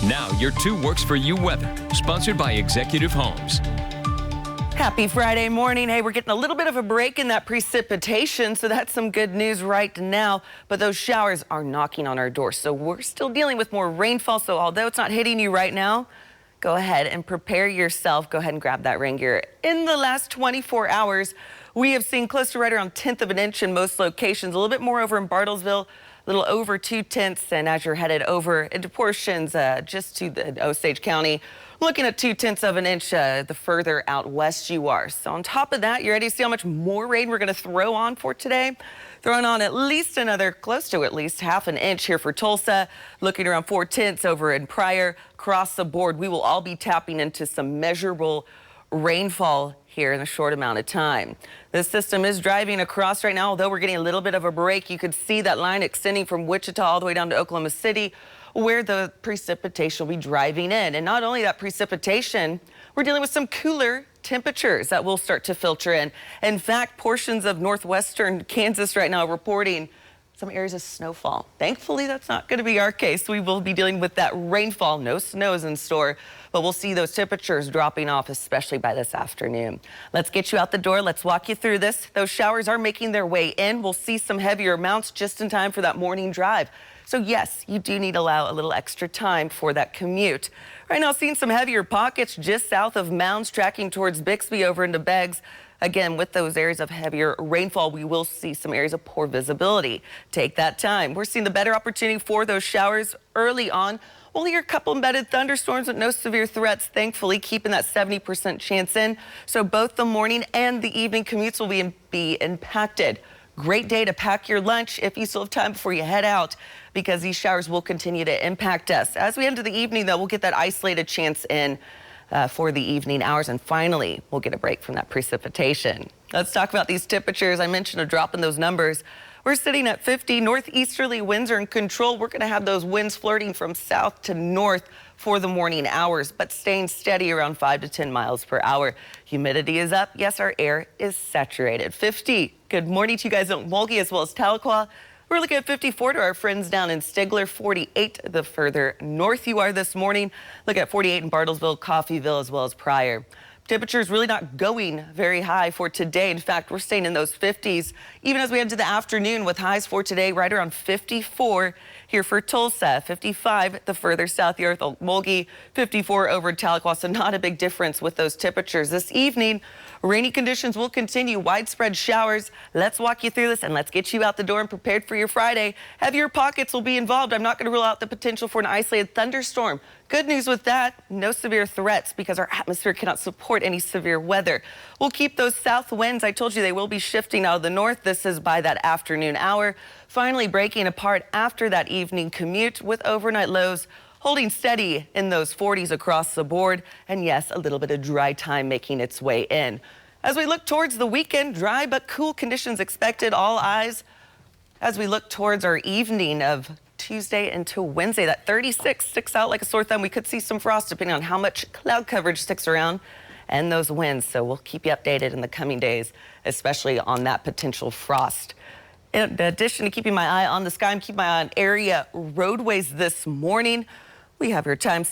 Now, your 2 Works For You weather, sponsored by Executive Homes. Happy Friday morning. Hey, we're getting a little bit of a break in that precipitation, so that's some good news right now. But those showers are knocking on our door, so we're still dealing with more rainfall. So although it's not hitting you right now, go ahead and prepare yourself. Go ahead and grab that rain gear. In the last 24 hours, we have seen close to right around 1/10 of an inch in most locations, a little bit more over in Bartlesville, a little over 2/10, and as you're headed over into portions just to the Osage County, looking at 2/10 of an inch the further out west you are. So on top of that, you ready to see how much more rain we're going to throw on for today? Throwing on at least another close to at least half an inch here for Tulsa, looking around 4/10 over in Pryor. Across the board, we will all be tapping into some measurable rainfall here in a short amount of time. This system is driving across right now, although we're getting a little bit of a break. You could see that line extending from Wichita all the way down to Oklahoma City, where the precipitation will be driving in. And not only that precipitation, we're dealing with some cooler temperatures that will start to filter in. In fact, portions of northwestern Kansas right now are reporting some areas of snowfall. Thankfully, that's not going to be our case. We will be dealing with that rainfall. No snows in store, but we'll see those temperatures dropping off, especially by this afternoon. Let's get you out the door. Let's walk you through this. Those showers are making their way in. We'll see some heavier amounts just in time for that morning drive. So yes, you do need to allow a little extra time for that commute. Right now, seeing some heavier pockets just south of Mounds, tracking towards Bixby over into Beggs. Again, with those areas of heavier rainfall, we will see some areas of poor visibility. Take that time. We're seeing the better opportunity for those showers early on. Only a couple embedded thunderstorms with no severe threats, thankfully, keeping that 70% chance in. So both the morning and the evening commutes will be impacted. Great day to pack your lunch if you still have time before you head out, because these showers will continue to impact us. As we enter the evening, though, we'll get that isolated chance in for the evening hours, and finally, we'll get a break from that precipitation. Let's talk about these temperatures. I mentioned a drop in those numbers. We're sitting at 50. Northeasterly winds are in control. We're going to have those winds flirting from south to north for the morning hours, but staying steady around 5 to 10 miles per hour. Humidity is up. Yes, our air is saturated. 50. Good morning to you guys in Mulkey as well as Tahlequah. We're looking at 54 to our friends down in Stigler, 48 the further north you are this morning. Look at 48 in Bartlesville, Coffeyville, as well as Pryor. Temperatures really not going very high for today. In fact, we're staying in those 50s even as we head to the afternoon, with highs for today right around 54 here for Tulsa, 55 the further south you are, Mulkey, 54 over Tahlequah. So not a big difference with those temperatures. This evening, rainy conditions will continue, widespread showers. Let's walk you through this and let's get you out the door and prepared for your Friday. Heavier pockets will be involved. I'm not going to rule out the potential for an isolated thunderstorm. Good news with that, no severe threats because our atmosphere cannot support any severe weather. We'll keep those south winds. I told you they will be shifting out of the north. This is by that afternoon hour. Finally breaking apart after that evening commute, with overnight lows holding steady in those 40s across the board. And yes, a little bit of dry time making its way in. As we look towards the weekend, dry but cool conditions expected. All eyes as we look towards our evening of Tuesday into Wednesday. That 36 sticks out like a sore thumb. We could see some frost depending on how much cloud coverage sticks around and those winds. So we'll keep you updated in the coming days, especially on that potential frost. In addition to keeping my eye on the sky, I'm keeping my eye on area roadways this morning. We have your time